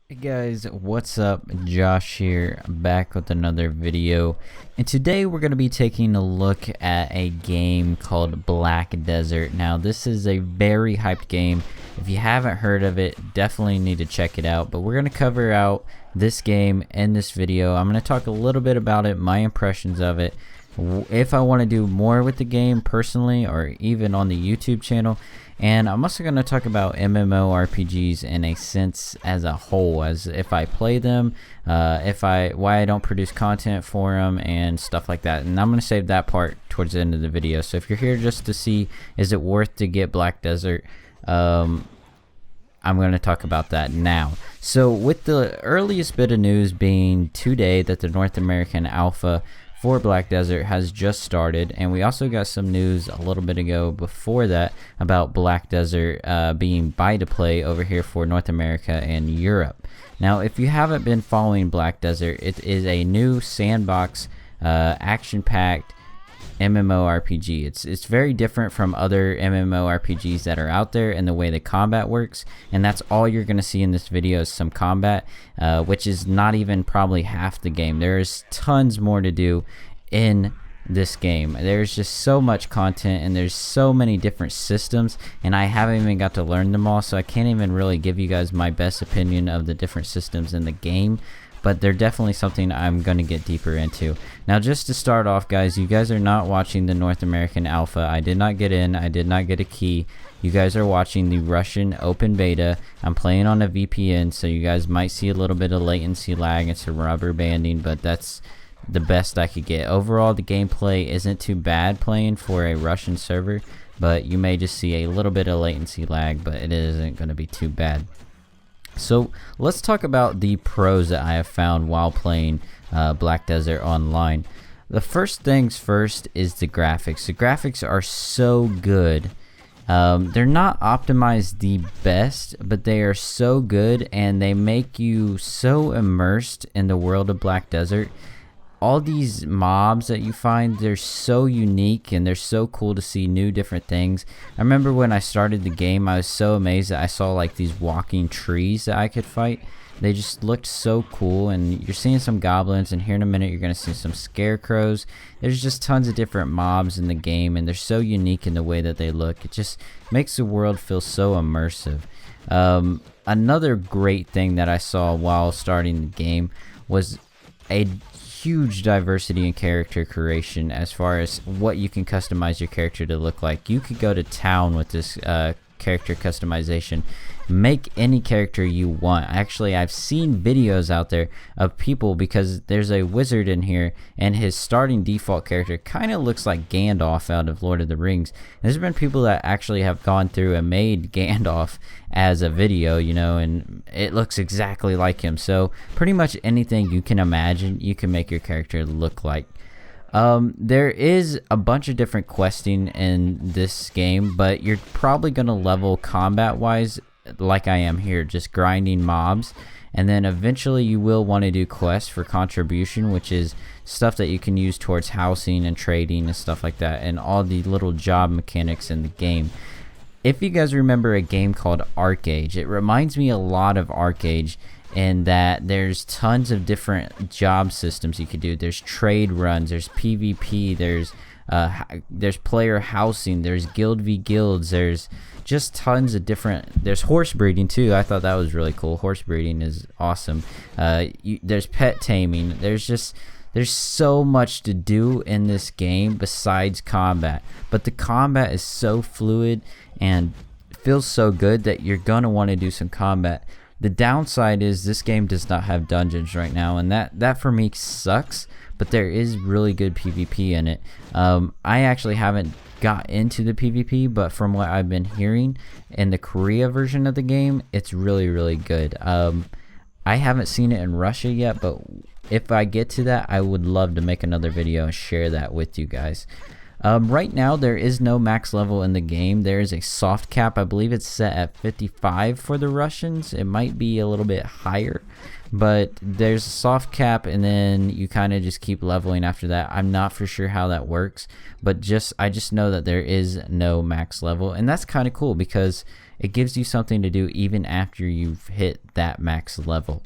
Hey guys, what's up? Josh here, back with another video. And today we're going to be taking a look at a game called Black Desert. Now this is a very hyped game. If you haven't heard of it, definitely need to check it out. But we're going to cover out this game in this video. I'm going to talk a little bit about it, my impressions of it, if I want to do more with the game personally or even on the YouTube channel. And I'm also going to talk about MMORPGs in a sense as a whole, as if I play them, why I don't produce content for them and stuff like that. And I'm going to save that part towards the end of the video. So if you're here just to see, is it worth to get Black Desert, I'm going to talk about that now. So with the earliest bit of news being today that the North American alpha for Black Desert has just started, and we also got some news a little bit ago before that about Black Desert being buy to play over here for North America and Europe. Now if you haven't been following Black Desert, it is a new sandbox action-packed MMORPG. It's very different from other MMORPGs that are out there in the way the combat works, and that's all you're going to see in this video is some combat, which is not even probably half the game. There's tons more to do in this game. There's just so much content and there's so many different systems, and I haven't even got to learn them all, so I can't even really give you guys my best opinion of the different systems in the game. But they're definitely something I'm going to get deeper into. Now just to start off, guys, you guys are not watching the North American alpha. I did not get in. I did not get a key. You guys are watching the Russian open beta. I'm playing on a VPN, so you guys might see a little bit of latency lag and some rubber banding, but that's the best I could get. Overall, the gameplay isn't too bad playing for a Russian server, but you may just see a little bit of latency lag, but it isn't going to be too bad. So let's talk about the pros that I have found while playing Black Desert online. The first things first is the graphics. The graphics are so good. They're not optimized the best, but they are so good, and they make you so immersed in the world of Black Desert. All these mobs that you find, they're so unique and they're so cool to see new different things. I remember when I started the game, I was so amazed that I saw like these walking trees that I could fight. They just looked so cool, and you're seeing some goblins, and here in a minute you're going to see some scarecrows. There's just tons of different mobs in the game, and they're so unique in the way that they look. It just makes the world feel so immersive. Another great thing that I saw while starting the game was a huge diversity in character creation as far as what you can customize your character to look like. You could go to town with this character customization, make any character you want. Actually, I've seen videos out there of people, because there's a wizard in here and his starting default character kind of looks like Gandalf out of Lord of the Rings. And there's been people that actually have gone through and made Gandalf as a video, you know, and it looks exactly like him. So pretty much anything you can imagine, you can make your character look like. There is a bunch of different questing in this game, but you're probably going to level combat wise like I am here, just grinding mobs, and then eventually you will want to do quests for contribution, which is stuff that you can use towards housing and trading and stuff like that, and all the little job mechanics in the game. If you guys remember a game called Arcade, it reminds me a lot of Arcade in that there's tons of different job systems you could do. There's trade runs, there's PvP, there's player housing, there's guild v guilds, there's just tons of different. There's horse breeding too. I thought that was really cool. Horse breeding is awesome. There's pet taming. There's so much to do in this game besides combat, but the combat is so fluid and feels so good that you're gonna want to do some combat. The downside is this game does not have dungeons right now, and that for me sucks, but there is really good PvP in it. I actually haven't got into the PvP, but from what I've been hearing in the Korea version of the game, it's really, really good. I haven't seen it in Russia yet, but if I get to that, I would love to make another video and share that with you guys. Right now, there is no max level in the game. There is a soft cap. I believe it's set at 55 for the Russians. It might be a little bit higher, but there's a soft cap, and then you kind of just keep leveling after that. I'm not for sure how that works, but I just know that there is no max level, and that's kind of cool because it gives you something to do even after you've hit that max level.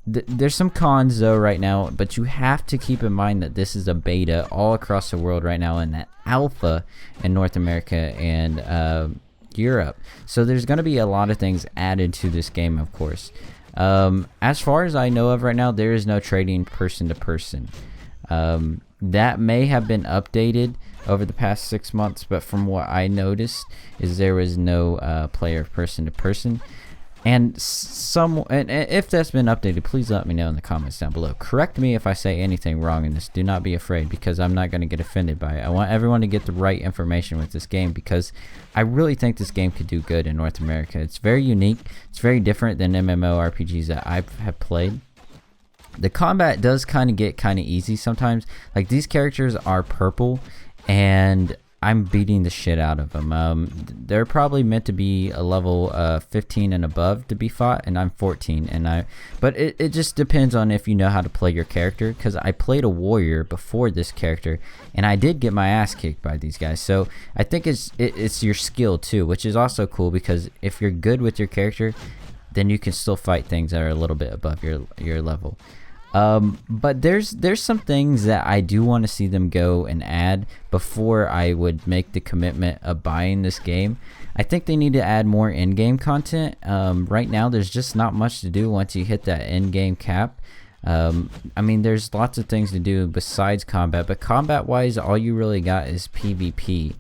There's some cons though right now, but you have to keep in mind that this is a beta all across the world right now, and that alpha in North America and Europe. So there's going to be a lot of things added to this game, of course. As far as I know of right now, there is no trading person to person. That may have been updated over the past 6 months, but from what I noticed is there was no player person to person. And if that's been updated, please let me know in the comments down below. Correct me if I say anything wrong in this. Do not be afraid, because I'm not going to get offended by it. I want everyone to get the right information with this game, because I really think this game could do good in North America. It's very unique. It's very different than MMORPGs that I have played. The combat does kind of get kind of easy sometimes. Like, these characters are purple, and I'm beating the shit out of them. They're probably meant to be a level 15 and above to be fought, and I'm 14. But it just depends on if you know how to play your character, because I played a warrior before this character, and I did get my ass kicked by these guys. So I think it's your skill too, which is also cool, because if you're good with your character, then you can still fight things that are a little bit above your level. But there's some things that I do want to see them go and add before I would make the commitment of buying this game. I think they need to add more in-game content. Right now there's just not much to do once you hit that in-game cap. I mean, there's lots of things to do besides combat, but combat-wise, all you really got is PvP.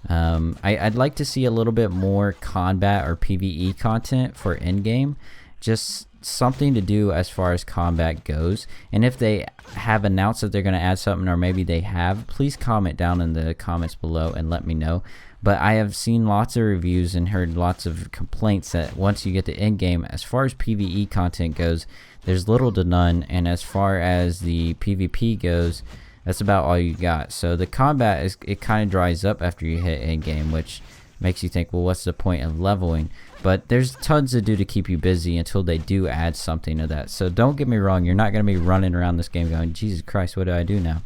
I'd like to see a little bit more combat or PvE content for in-game. Just something to do as far as combat goes, and if they have announced that they're going to add something, or maybe they have, please comment down in the comments below and let me know. But I have seen lots of reviews and heard lots of complaints that once you get to in-game, as far as PvE content goes, there's little to none, and as far as the PvP goes, that's about all you got. So the combat it kind of dries up after you hit in-game, which makes you think, well, what's the point of leveling? But there's tons to do to keep you busy until they do add something to that. So don't get me wrong, you're not going to be running around this game going, Jesus Christ, what do I do now?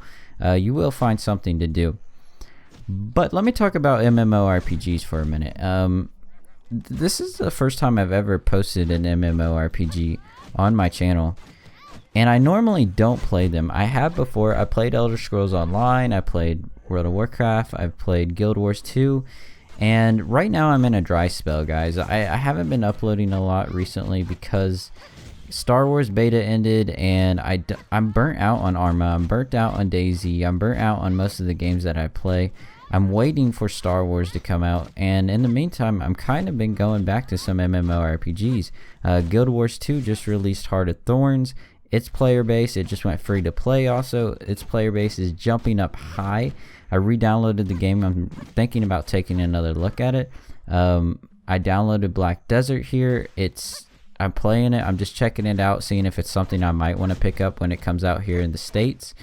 You will find something to do. But let me talk about MMORPGs for a minute. This is the first time I've ever posted an MMORPG on my channel, and I normally don't play them. I have before. I played Elder Scrolls Online, I played World of Warcraft, I've played Guild Wars 2, and right now I'm in a dry spell, guys. I haven't been uploading a lot recently because Star Wars beta ended, and I'm burnt out on Arma, I'm burnt out on DayZ, I'm burnt out on most of the games that I play. I'm waiting for Star Wars to come out, and in the meantime, I'm kind of been going back to some MMORPGs. Guild Wars 2 just released Heart of Thorns. Its player base, it just went free to play also. Its player base is jumping up high. I re-downloaded the game. I'm thinking about taking another look at it. I downloaded Black Desert here. I'm playing it. I'm just checking it out, seeing if it's something I might want to pick up when it comes out here in the States.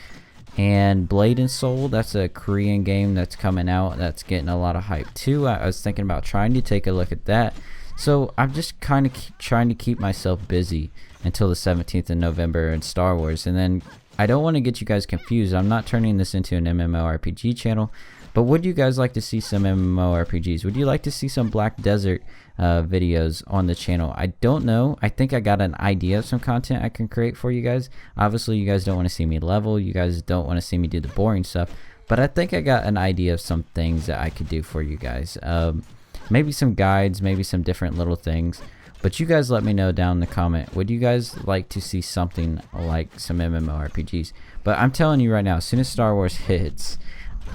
And Blade and Soul, that's a Korean game that's coming out that's getting a lot of hype too. I was thinking about trying to take a look at that. So I'm just kind of trying to keep myself busy until the 17th of November in Star Wars. And then I don't want to get you guys confused. I'm not turning this into an MMORPG channel, but would you guys like to see some MMORPGs? Would you like to see some Black Desert videos on the channel? I don't know. I think I got an idea of some content I can create for you guys. Obviously, you guys don't want to see me level. You guys don't want to see me do the boring stuff, but I think I got an idea of some things that I could do for you guys. Maybe some guides, maybe some different little things. But you guys let me know down in the comment. Would you guys like to see something like some MMORPGs? But I'm telling you right now, as soon as Star Wars hits,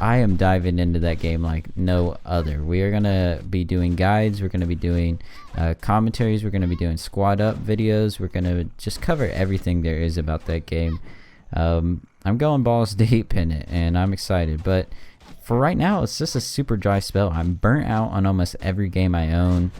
I am diving into that game like no other. We are going to be doing guides. We're going to be doing commentaries. We're going to be doing squad up videos. We're going to just cover everything there is about that game. I'm going balls deep in it, and I'm excited. But for right now, it's just a super dry spell. I'm burnt out on almost every game I own.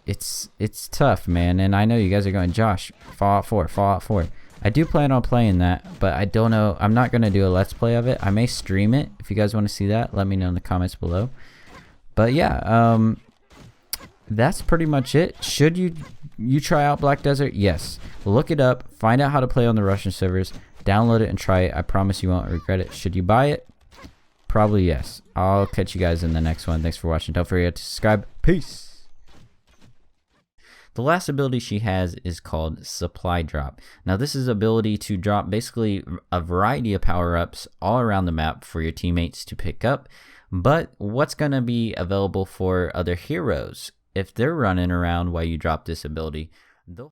It's tough, man, and I know you guys are going, Josh, Fallout 4. I do plan on playing that, but I don't know. I'm not going to do a let's play of it. I may stream it. If you guys want to see that, let me know in the comments below. But yeah, that's pretty much it. Should you try out Black Desert? Yes. Look it up, find out how to play on the Russian servers, download it and try it. I promise you won't regret it. Should you buy it? Probably yes. I'll catch you guys in the next one. Thanks for watching. Don't forget to subscribe. Peace. The last ability she has is called Supply Drop. Now this is ability to drop basically a variety of power-ups all around the map for your teammates to pick up. But what's going to be available for other heroes? If they're running around while you drop this ability, they'll